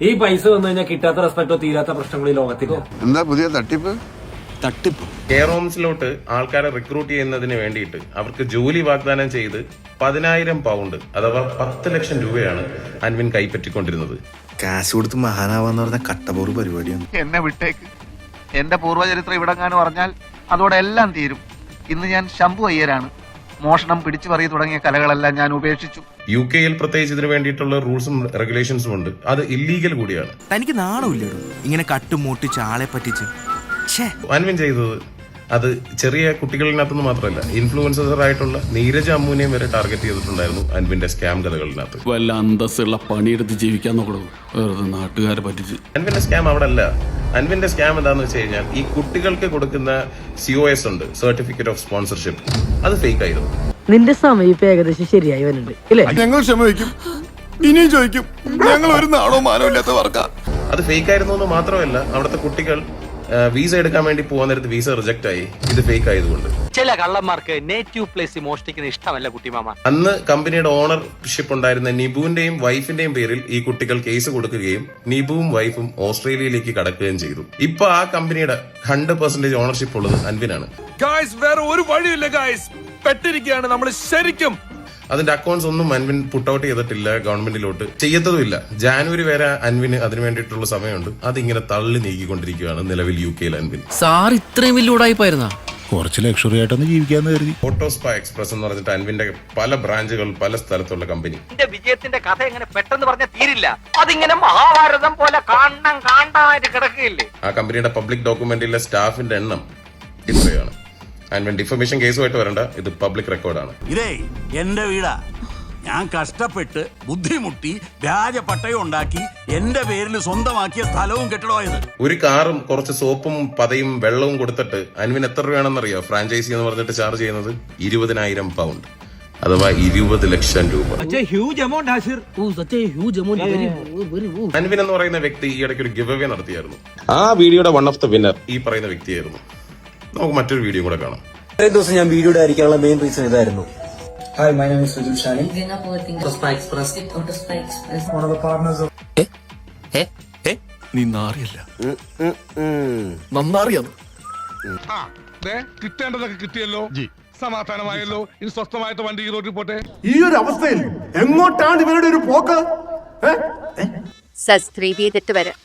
ഈ പൈസ വന്നു കഴിഞ്ഞാൽ കിട്ടാത്ത റെസ്പെക്ടോ തീരാത്ത പ്രശ്നങ്ങൾ ഈ ലോകത്തില്ല. എന്താ പുതിയ തട്ടിപ്പ്? കെയർ ഹോംസിലോട്ട് ആൾക്കാരെ റിക്രൂട്ട് ചെയ്യുന്നതിന് വേണ്ടിയിട്ട് അവർക്ക് ജോലി വാഗ്ദാനം ചെയ്ത് 10,000 പൗണ്ട് അഥവാ 10 ലക്ഷം രൂപയാണ് അൻവിൻ കൈപ്പറ്റിക്കൊണ്ടിരുന്നത്. കാശ് കൊടുത്ത് മഹാനാവാന്ന് പറഞ്ഞ കട്ടപോറ് പരിപാടിയാണ്. എന്നെ വിട്ടേക്ക്. എന്റെ പൂർവ്വചരിത്രം ഇവിടെങ്ങാനും പറഞ്ഞാൽ അതോടെ എല്ലാം തീരും. ഇന്ന് ഞാൻ ശംഭു അയ്യരാണ്. മോഷണം, പിടിച്ചു പറയി തുടങ്ങിയ കലകളെല്ലാം ഞാൻ ഉപേക്ഷിച്ചു. UK പ്രത്യേകിച്ച് ഇതിനു വേണ്ടിയിട്ടുള്ള റൂൾസും റെഗുലേഷൻസും ഉണ്ട്. അത് ഇല്ലീഗൽ കൂടിയാണ്. തനിക്ക് നാണമില്ലടോ ഇങ്ങനെ കട്ടുമൂട്ടിച്ച് ആളെ പറ്റിച്ച്? അൻവിൻ ചെയ്തത് അത് ചെറിയ കുട്ടികളിനകത്തുനിന്ന് മാത്രമല്ല, ഇൻഫ്ലുവൻസർ ആയിട്ടുള്ള നീരജ് അമ്മൂനെയും വരെ ടാർഗറ്റ് ചെയ്തിട്ടുണ്ടായിരുന്നു അൻവിന്റെ സ്കാം കഥകളിനകത്ത്. വല്ല അന്തസ്സുള്ള പണിയെടുത്ത് ജീവിക്കാൻ നോക്കണം, വെറുതെ നാട്ടുകാരെ പറ്റിച്ച്. അൻവിന്റെ സ്കാം അവിടെ അല്ല. അൻവിന്റെ സ്കാം എന്താണെന്ന് വെച്ച് കഴിഞ്ഞാൽ ഈ കുട്ടികൾക്ക് കൊടുക്കുന്ന COS ഉണ്ട്, സർട്ടിഫിക്കറ്റ് ഓഫ് സ്പോൺസർഷിപ്പ്, അത് ഫേക്ക് ആയിരുന്നു. നിന്റെ സമയം ഇപ്പൊ ഏകദേശം ശരിയായി വരുന്നുണ്ട് അല്ലേ? ഞങ്ങൾ ക്ഷമിക്കും, ഇനിയും ചോദിക്കും. ഞങ്ങൾ ഒരു നാണോ മാനോ ഇല്ലാത്ത വർക്കാ. അത് ഫേക്ക് ആയിരുന്നു എന്ന് മാത്രമല്ല, അവിടുത്തെ കുട്ടികൾ വീസ എടുക്കാൻ വേണ്ടി പോകാൻ നേരത്ത് വീസ റിജക്ട് ആയി, ഇത് ഫേക്ക് ആയതുകൊണ്ട്. ചില കള്ളന്മാർക്ക് നേറ്റീവ് പ്ലേസ് മോഷ്ടിക്കുന്ന ഇഷ്ടമല്ല കുട്ടിമാമ. അന്ന് കമ്പനിയുടെ ഓണർഷിപ്പ് ഉണ്ടായിരുന്ന നിബുവിന്റെയും വൈഫിന്റെയും പേരിൽ ഈ കുട്ടികൾ കേസ് കൊടുക്കുകയും നിബുവും വൈഫും ഓസ്ട്രേലിയയിലേക്ക് കടക്കുകയും ചെയ്തു. ഇപ്പൊ ആ കമ്പനിയുടെ 100% ഓണർഷിപ്പ് ഉള്ളത് അൻവിനാണ്. വേറെ ഒരു വഴിയില്ല ഗായ്സ്, പെട്ടിരിക്കുകയാണ് നമ്മൾ ശരിക്കും. അതിന്റെ അക്കൗണ്ട്സ് ഒന്നും അൻവിൻ പുട്ട് ഔട്ട് ചെയ്തിട്ടില്ല, ഗവൺമെന്റിലോട്ട് ചെയ്യത്തതുമില്ല. ജാനുവരി വരെ അൻവിന് അതിനു വേണ്ടിയിട്ടുള്ള സമയമുണ്ട്. അതിങ്ങനെ തള്ളി നീക്കിക്കൊണ്ടിരിക്കുകയാണ് നിലവിൽ UK അൻവിൻ. സാർ ഇത്രയും വലിയ ഉടായിപ്പായിരുന്ന കുറച്ച് ലക്ഷറി ആയിട്ടൊന്ന് ജീവിക്കാന്ന് കരുതി. ഓട്ടോസ്പാ എക്സ്പ്രസ് എന്ന് പറഞ്ഞിട്ട് അൻവിന്റെ പല ബ്രാഞ്ചുകൾ പല സ്ഥലത്തുള്ള കമ്പനി. എന്റെ വിജയത്തിന്റെ കഥ എങ്ങനെ പെട്ടെന്ന് പറഞ്ഞാൽ തീരില്ല. അതിങ്ങനെ മഹാഭാരതം പോലെ കാണാനായിട്ട് കിടക്കുകയില്ലേ. ആ കമ്പനിയുടെ പബ്ലിക് ഡോക്യുമെന്റിലെ സ്റ്റാഫിന്റെ എണ്ണം ഇത്രയാണ്. അൻവിൻ ഡിഫമേഷൻ കേസുമായിട്ട് വരണ്ട, ഇത് പബ്ലിക് റെക്കോർഡാണ്. ഇതേ എന്റെ വീടാ. ഞാൻ കഷ്ടപ്പെട്ട് ബുദ്ധിമുട്ടി വ്യാജ പട്ടയം ഉണ്ടാക്കി എന്റെ പേരിൽ സ്വന്തമാക്കിയ സ്ഥലവും കെട്ടിടമായത്. ഒരു കാറും കുറച്ച് സോപ്പും പതയും വെള്ളവും കൊടുത്തിട്ട് അൻവിൻ എത്ര രൂപയാണെന്നറിയോ ഫ്രാഞ്ചൈസി എന്ന് പറഞ്ഞിട്ട് ചാർജ് ചെയ്യുന്നത്? 20,000 പൗണ്ട് അഥവാ 20 ലക്ഷം രൂപ. അൻവിൻ എന്ന് പറയുന്ന വ്യക്തി ഈ ഇടയ്ക്ക് ഒരു ഗിവ് അവേ നടത്തിയായിരുന്നു. ആ വീഡിയോയുടെ വൺ ഓഫ് ദ വിന്നർ ഈ പറയുന്ന വ്യക്തിയായിരുന്നു. നമുക്ക് മറ്റൊരു വീഡിയോ കൂടെ കാണാം. ഇത്രയും ദിവസം ഞാൻ വീഡിയോ ആയിരിക്കാനുള്ള മെയിൻ റീസൺ ഇതായിരുന്നു. Hi, my name is Sujil Shani. One of the partners of... നീ നാറിയല്ല, നന്നാറിയാന്ന്. കിട്ടേണ്ടതൊക്കെ കിട്ടിയല്ലോ, സമാധാനമായല്ലോ. ഇനി സ്വസ്ഥമായിട്ട് വണ്ടി റോഡിൽ പോട്ടെ. ഈ ഒരു അവസ്ഥയിൽ എങ്ങോട്ടാണ് ഇവരുടെ ഒരു പോക്ക്? സബ്സ്ക്രൈബ് ചെയ്തിട്ട് വരാം.